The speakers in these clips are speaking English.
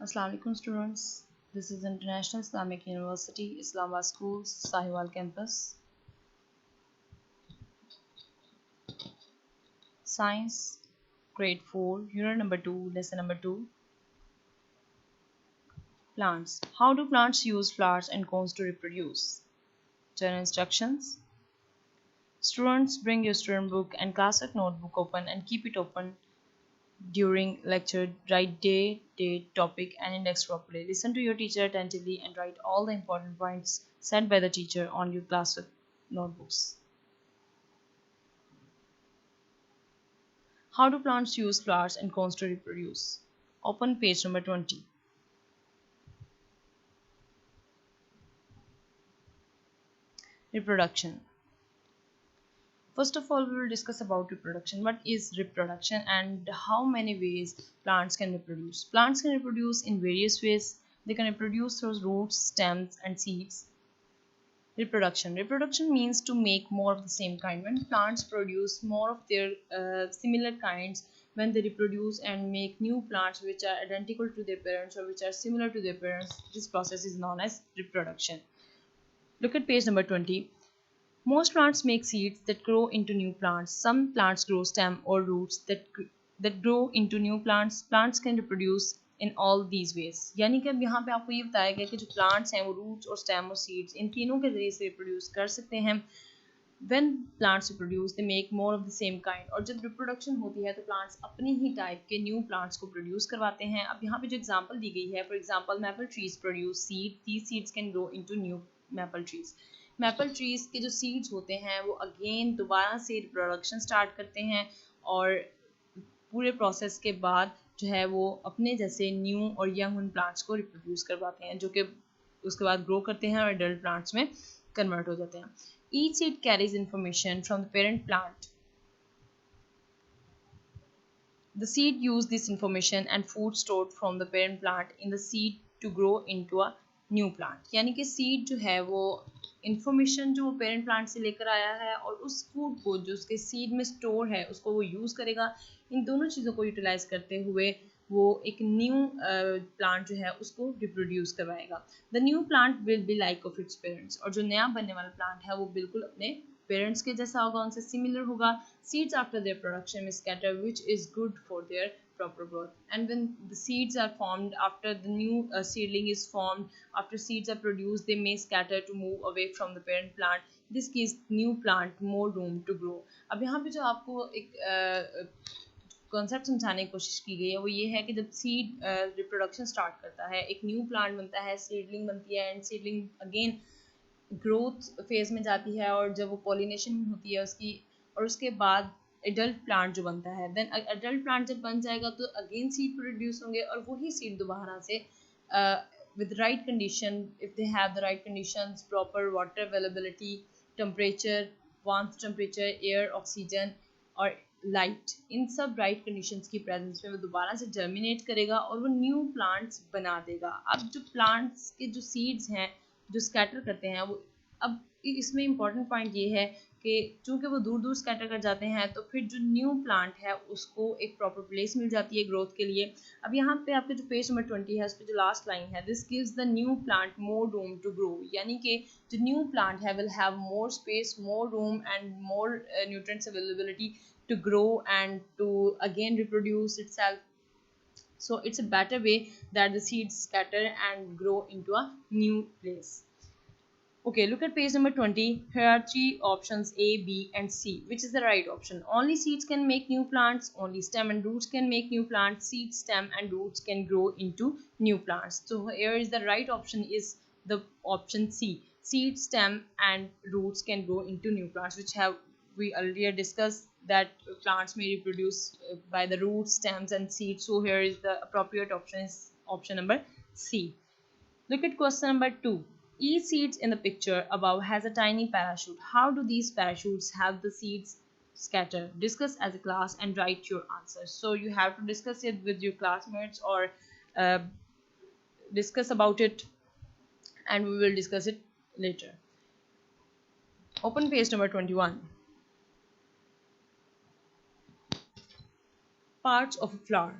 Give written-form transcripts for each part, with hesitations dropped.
Assalamu alaikum students. This is International Islamic University, Islamabad Schools, Sahiwal campus. Science, grade 4, unit number 2, lesson number 2. Plants. How do plants use flowers and cones to reproduce? General instructions. Students, bring your student book and classwork notebook open and keep it open during lecture. Write day, date, topic and index properly. Listen to your teacher attentively and write all the important points said by the teacher on your classwork notebooks. How do plants use flowers and cones to reproduce? Open page number 20. Reproduction. First of all, we will discuss about reproduction. What is reproduction and how many ways plants can reproduce? Plants can reproduce in various ways. They can reproduce through roots, stems, and seeds. Reproduction. Reproduction means to make more of the same kind. When plants produce more of their similar kinds, when they reproduce and make new plants which are identical to their parents or which are similar to their parents, this process is known as reproduction. Look at page number 20. Most plants make seeds that grow into new plants. Some plants grow stem or roots that grow into new plants. Plants can reproduce in all these ways. यानी कि अब यहाँ पे आपको ये बताया गया कि जो plants हैं वो roots और stem और seeds इन तीनों के जरिए से reproduce कर सकते हैं. When plants reproduce, they make more of the same kind. और जब reproduction होती है तो plants अपनी ही type के new plants को produce करवाते हैं. अब यहाँ पे जो example दी गई है, for example, maple trees produce seed. These seeds can grow into new maple trees. Maple trees के जो सीड्स होते हैं वो अगेन दोबारा से रिप्रोडक्शन स्टार्ट करते हैं और पूरे प्रोसेस के बाद जो है वो अपने जैसे न्यू और यंग उन प्लांट्स को रिप्रोड्यूस करवाते हैं जो कि उसके बाद ग्रो करते हैं और एडल्ट प्लांट्स में कन्वर्ट हो जाते हैं. Each seed carries information from the parent plant. The seed use this information and food stored from the parent plant in the seed to grow into a new plant. यानी कि seed जो है वो information जो parent plant से लेकर आया है और उस फूड को जो उसके सीड में स्टोर है उसको वो यूज़ करेगा. इन दोनों चीज़ों को यूटिलाइज करते हुए वो एक न्यू प्लांट जो है उसको रिप्रोड्यूस करवाएगा. The new plant will be like of its parents. और जो नया बनने वाला प्लांट है वो बिल्कुल अपने पेरेंट्स के जैसा होगा, उनसे सिमिलर होगा. Seeds after their production may scatter, which is good for their proper growth. And when the seeds are formed, after the new seedling is formed, after seeds are produced, they may scatter to move away from the parent plant. This gives new plant more room to grow. अब यहाँ पे जो आपको एक concept समझाने की कोशिश की गई है वो ये है कि जब सीड रिप्रोडक्शन स्टार्ट करता है, एक न्यू प्लांट बनता है, सीडलिंग बनती है and seedling again growth phase में जाती है और जब वो पॉलिनेशन होती है उसकी और उसके बाद एडल्ट प्लांट जो बनता है, देन एडल्ट प्लांट जब बन जाएगा तो अगेन सीड प्रोड्यूस होंगे और वही सीड दोबारा से with the right condition, if they have the right conditions, proper water availability, temperature, warmth temperature, air, oxygen और लाइट, इन सब राइट कंडीशंस की प्रेजेंस में वो दोबारा से जर्मिनेट करेगा और वो न्यू प्लांट्स बना देगा. अब जो प्लांट्स के जो सीड्स हैं जो स्कैटर करते हैं वो अब इसमें इम्पॉर्टेंट पॉइंट ये है कि चूँकि वो दूर दूर स्कैटर कर जाते हैं तो फिर जो न्यू प्लांट है उसको एक प्रॉपर प्लेस मिल जाती है ग्रोथ के लिए. अब यहाँ पे आपके जो पेज नंबर 20 है उस पर जो लास्ट लाइन है, this gives the new plant more room to grow. यानी कि जो न्यू प्लांट है will have more space, more room and more nutrients availability to grow and to again reproduce itself. So it's a better way that the seeds scatter and grow into a new place. Okay, look at page number 20. Here are three options A, B and C. Which is the right option? Only seeds can make new plants. Only stem and roots can make new plants. Seeds, stem and roots can grow into new plants. So here is the right option is the option C. Seeds, stem and roots can grow into new plants, which have we earlier discussed that plants may reproduce by the roots, stems and seeds. So here is the appropriate option is option number C. Look at question number 2. Each seeds in the picture above has a tiny parachute. How do these parachutes have the seeds scatter? Discuss as a class and write your answers. So you have to discuss it with your classmates or discuss about it and we will discuss it later. Open page number 21. Parts of a flower.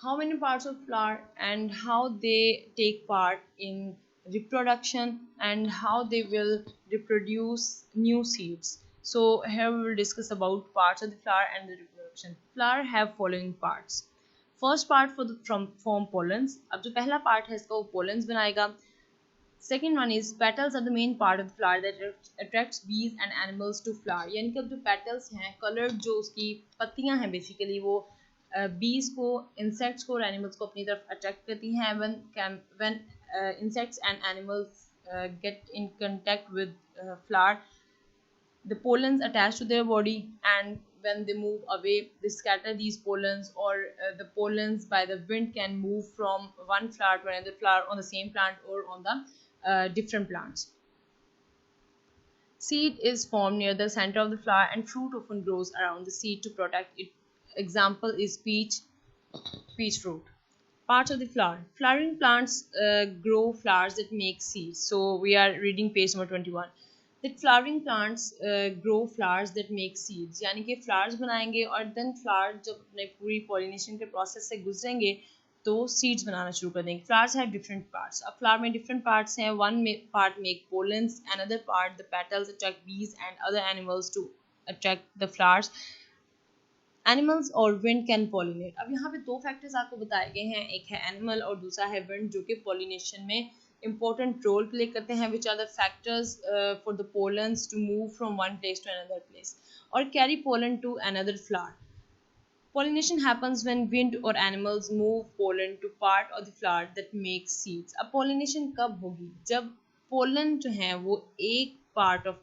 how many parts of flower and how they take part in reproduction and how they will reproduce new seeds. So here we will discuss about parts of the flower and the reproduction. Flower have following parts. First part for the from form pollens. अब जो पहला part है इसका वो pollens बनाएगा. Second one is petals are the main part of the flower that attracts bees and animals to flower. यानी कि अब जो petals हैं colored जो उसकी पत्तियां हैं basically वो bees को insects को और animals को अपनी तरफ attract करती हैं. When insects and animals get in contact with flower, the pollens attach to their body, and when they move away they scatter these pollens, or the pollens by the wind can move from one flower to another flower on the same plant or on the different plants. Seed is formed near the center of the flower and fruit often grows around the seed to protect it. Example is peach fruit. Parts of the flower. Flowering plants grow flowers that make seeds. So we are reading page number 21. That flowering plants grow flowers that make seeds. यानी कि flowers बनाएंगे और then flower जब अपने पूरी pollination के process से गुजरेंगे तो seeds बनाना शुरू कर देंगे. Flowers have different parts. अब flower में different parts हैं. One part make pollens, another part the petals attract bees and other animals to attract the flowers. Animals और विंड कैन पॉलिनेट. अब यहाँ पे दो फैक्टर्स आपको बताए गए हैं, एक है एनिमल और दूसरा है विंड, जो कि पॉलिनेशन में इंपॉर्टेंट रोल प्ले करते हैं. Which are the factors for the pollens to move from one place to another place और carry pollen to another flower. Pollination happens when wind or animals move pollen to part of the flower that makes seeds. अब pollination कब होगी? जब pollen जो है वो एक part of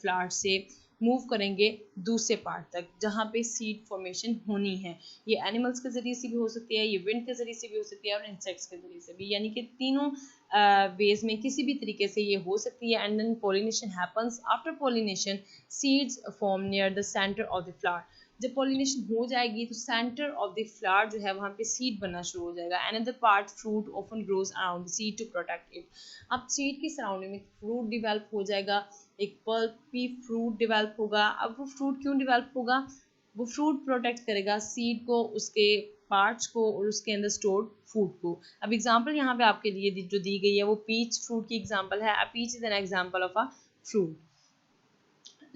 flower से मूव करेंगे दूसरे पार्ट तक जहाँ पे सीड फॉर्मेशन होनी है. ये एनिमल्स के ज़रिए से भी हो सकती है, ये विंड के ज़रिए से भी हो सकती है और इंसेक्ट्स के ज़रिए से भी. यानी कि तीनों वेज में किसी भी तरीके से ये हो सकती है. And then pollination happens. After pollination seeds form near the center of the flower. जब पॉलिनेशन हो जाएगी तो सेंटर ऑफ द फ्लावर जो है वहाँ पे सीड बनना शुरू हो जाएगा. Another part fruit often grows around the seed to protect it. अब सीड की सराउंडिंग में फ्रूट डिवेल्प हो जाएगा, एक पल्पी फ्रूट डिवेल्प होगा. अब वो फ्रूट क्यों डिवेल्प होगा? वो फ्रूट प्रोटेक्ट करेगा सीड को, उसके पार्ट्स को और उसके अंदर स्टोर्ड फूड को. अब एग्जांपल यहाँ पे आपके लिए जो दी गई है वो पीच फ्रूट की एग्जांपल है. A peach is an example of a fruit.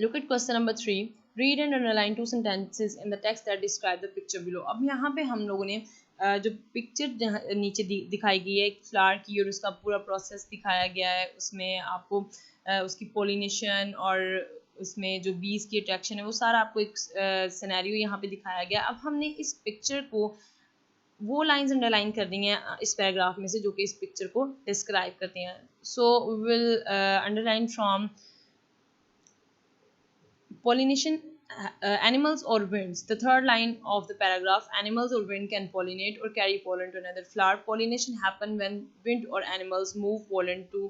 Look at question number 3. Read and underline two sentences in the text that describe the picture below. अब यहाँ पे हम लोगों ने जो पिक्चर नीचे दिखाई गई है एक फ्लावर की और उसका पूरा प्रोसेस दिखाया गया है. उसमें आपको उसकी पोलिनेशन और उसमें जो बीज की अट्रैक्शन है वो सारा आपको एक सिनेरियो यहाँ पे दिखाया गया. अब हमने इस पिक्चर को वो लाइंस अंडरलाइन कर दी हैं इस पैराग्राफ में से जो कि इस पिक्चर को डिस्क्राइब करते हैं. So we will underline from pollination, animals or winds. The third line of the paragraph, animals or wind can pollinate or carry pollen to another flower. Pollination happen when wind or animals move pollen to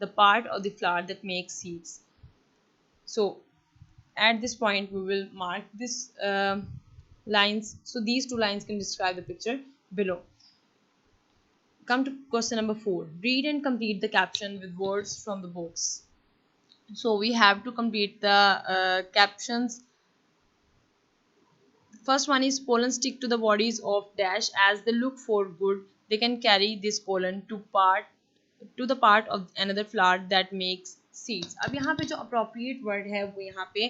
the part of the flower that makes seeds. So at this point we will mark this lines. So these two lines can describe the picture below. Come to question number 4. Read and complete the caption with words from the books. So we have to complete the captions. First one is pollen stick to the bodies of dash as they look for good. They can carry this pollen to the part of another flower that makes seeds. अब यहाँ पे जो appropriate word है वो यहाँ पे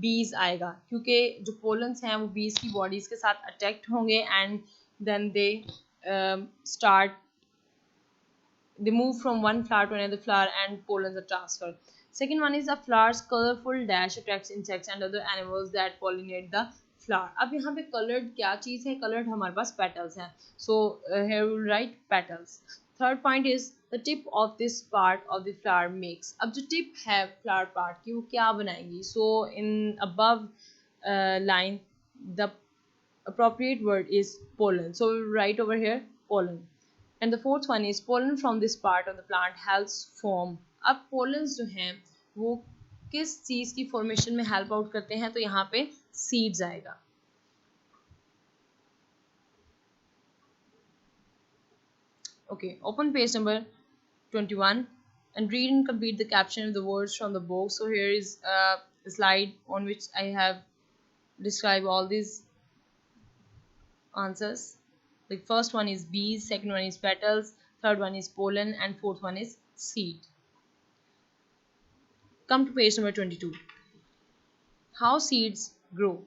bees आएगा क्योंकि जो pollens हैं वो bees की bodies के साथ attract होंगे and then they move from one flower to another flower and pollens are transferred. Second one is a flower's colorful dash attracts insects and other animals that pollinate the flower. अब यहाँ पे colored क्या चीज़ है? Colored हमारे पास petals हैं. So here we will write petals. Third point is the tip of this part of the flower makes. अब जो tip है flower part की वो क्या बनाएगी? So in above line the appropriate word is pollen. So we will write over here pollen. And the fourth one is pollen from this part of the plant helps form. अब pollens जो हैं वो किस चीज़ की formation में help out करते हैं? तो यहाँ पे सीड्स आएगा. Okay, open page number 21 and read and complete the caption with the words from the book. So here is a slide on which I have described all these answers. The first one is bees, second one is petals, third one is pollen, and fourth one is seed. Come to page number 22. How seeds grow.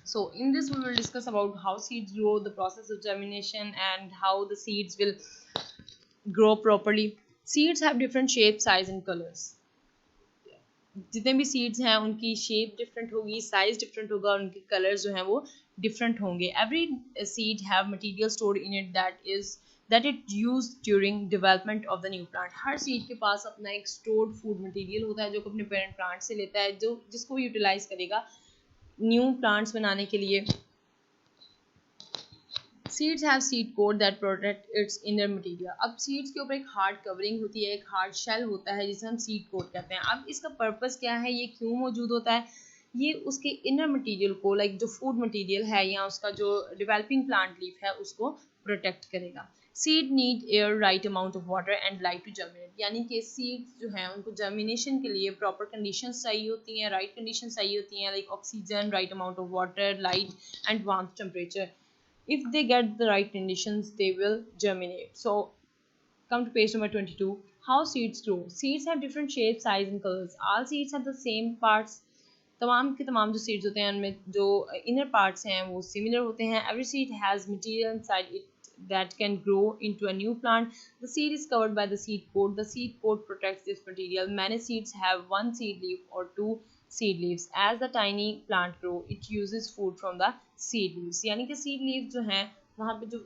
So in this we will discuss about how seeds grow, the process of germination, and how the seeds will grow properly. Seeds have different shape, size and colors. जितने भी seeds हैं उनकी shape different होगी, size different होगा, उनके colours जो हैं वो डिफरेंट होंगे. Every seed have material stored in it that it use during development of the new plant. Her seed के पास अपना एक स्टोर्ड फूड मटेरियल होता है जो अपने पेरेंट प्लांट से लेता है, जो जिसको यूटिलाइज करेगा न्यू प्लांट्स बनाने के लिए. Seeds have seed coat that protect it's inner material. अब सीड्स के ऊपर एक हार्ड कवरिंग होती है, एक हार्ड शेल होता है जिसे हम सीड कोट कहते हैं. अब इसका पर्पस क्या है, ये क्यों मौजूद होता है? ये उसके इनर मटेरियल को, लाइक जो फूड मटेरियल है या उसका जो डेवलपिंग प्लांट लीफ है, उसको प्रोटेक्ट करेगा. Seed need air, right amount of water and light to germinate. यानी कि सीड्स जो हैं उनको जर्मिनेशन के लिए प्रॉपर कंडीशंस चाहिए होती हैं, राइट कंडीशंस चाहिए होती हैं, like oxygen, right amount of water, light and warm temperature. If they get the right conditions, they will germinate. So come to page number 22. How seeds grow. Seeds have different shapes, size and colors. All seeds have the same parts. तमाम के तमाम जो seeds होते हैं उनमें जो inner parts हैं वो similar होते हैं. Every seed has material inside it that can grow into a new plant. The seed is covered by the seed coat. The seed coat protects this material. Many seeds have one seed leaf or two seed leaves. As the tiny plant grow, it uses food from the seed leaves. यानी कि seed leaves जो हैं वहाँ पे जो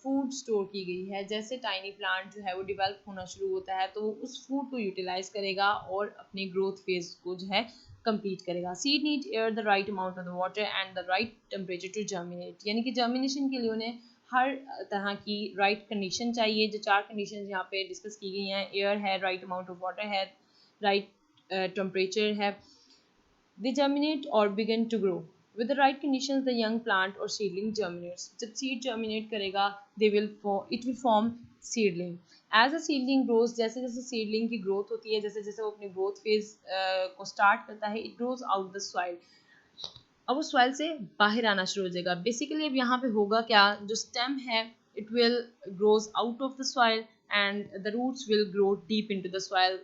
food store की गई है, जैसे टाइनी प्लांट जो है वो डिवेल्प होना शुरू होता है तो वो उस फूड को यूटिलाइज करेगा और अपने ग्रोथ फेज को जो है कंप्लीट करेगा. Seed need air, the right amount of the water and the right temperature to germinate. यानी कि जर्मिनेशन के लिए उन्हें हर तरह की राइट कंडीशन चाहिए. जो चार कंडीशन यहाँ पे डिस्कस की गई हैं, एयर है, राइट अमाउंट ऑफ वाटर है, राइट टेम्परेचर है. They germinate or begin to grow. With the right conditions, the young plant or seedling germinates. जब seed germinate करेगा, it will form seedling. As a seedling grows, जैसे जैसे seedling की growth होती है, जैसे जैसे वो अपने growth phase को start करता है, it grows out the soil. अब वो सॉइल से बाहर आना शुरू हो जाएगा. बेसिकली अब यहाँ पे होगा क्या, जो स्टेम है it will grows out of the soil and the roots will grow deep into the soil.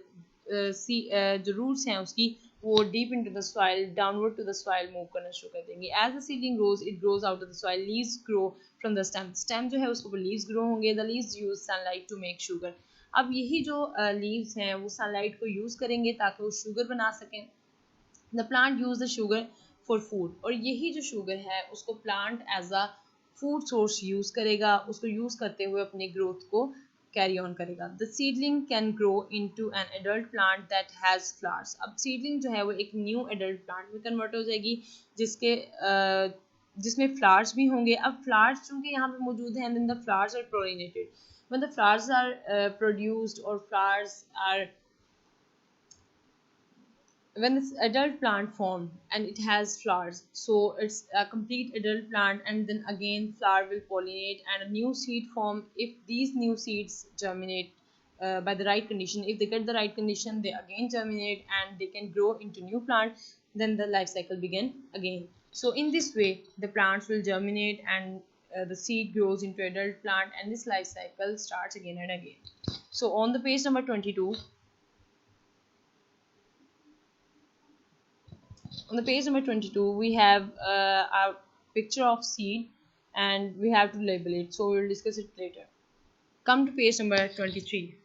जो रूट्स हैं उसकी वो deep into the soil, downward to the soil move करना शुरू कर देंगे. As the seedling grows, it grows out of the soil. Leaves grow from the stem. Stem जो है उसके ऊपर लीव्स ग्रो होंगे. The leaves use sunlight to make sugar. अब यही जो लीव्स हैं वो सनलाइट को यूज करेंगे ताकि वो शुगर बना सकें. The plant use the sugar for food. और यही जो शुगर है उसको plant as a food source use करेगा, उसको यूज करते हुए अपनी ग्रोथ को कैरी ऑन करेगा. The seedling can grow into an adult plant that has flowers. अब सीडलिंग जो है वो एक न्यू एडल्ट प्लांट में कन्वर्ट हो जाएगी जिसमें फ्लावर्स भी होंगे. अब फ्लावर्स चूंकि यहाँ पे मौजूद हैं, then the flowers are pollinated. when the flowers are produced or flowers are when this adult plant formed and it has flowers, so it's a complete adult plant, and then again flower will pollinate and a new seed form. If these new seeds germinate by the right condition, if they get the right condition, they again germinate and they can grow into new plant. Then the life cycle begin again. So in this way the plants will germinate and the seed grows into adult plant, and this life cycle starts again and again. So on the page number 22, on the page number 22 we have a picture of seed and we have to label it, so we will discuss it later. Come to page number 23.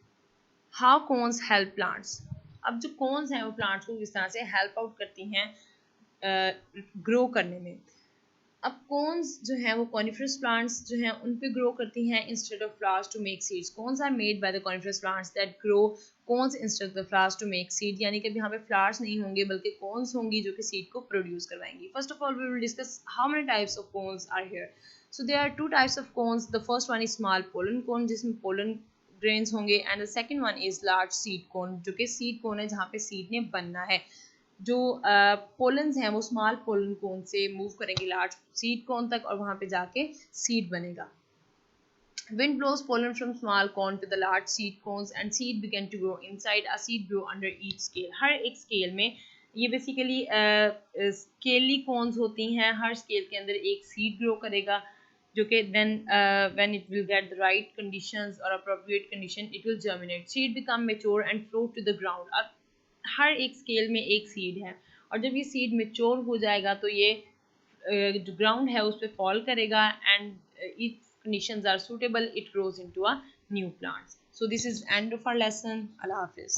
How cones help plants. अब जो cones हैं वो plants को किस तरह से help out करती हैं grow करने में. अब cones जो हैं वो coniferous plants जो हैं उन पे grow करती हैं instead of flowers to make seeds. Cones are made by the coniferous plants that grow cones instead of the flowers to make seed. यानी कि यहाँ पे flowers नहीं होंगे बल्कि cones होंगी जो कि seed को produce करवाएंगी. First of all we will discuss how many types of cones are here. So there are two types of cones. The first one is small pollen cone जिसमें pollen grains होंगे, and the second one is large seed cone जो कि seed cone है जहाँ पे seed ने बनना है. जो पोलन्स हैं वो स्मॉल पोलन कोन से मूव करेंगे लार्ज सीड कोन तक और वहाँ पे जाके सीड बनेगा. Wind blows pollen from small cone to the large seed cones and seed begin to grow inside. A seed grow under each scale. हर एक स्केल में ये बेसिकली स्केली कोन्स होती हैं. हर स्केल के अंदर एक सीड ग्रो करेगा जो कि then when it will get the right conditions or appropriate condition it will germinate. Seed become mature and float to the ground. और हर एक स्केल में एक सीड है, और जब ये सीड मेच्योर हो जाएगा तो ये जो ग्राउंड है उस पर फॉल करेगा, and if conditions are suitable it grows into a new plant. So this is end of our lesson. Allah Hafiz.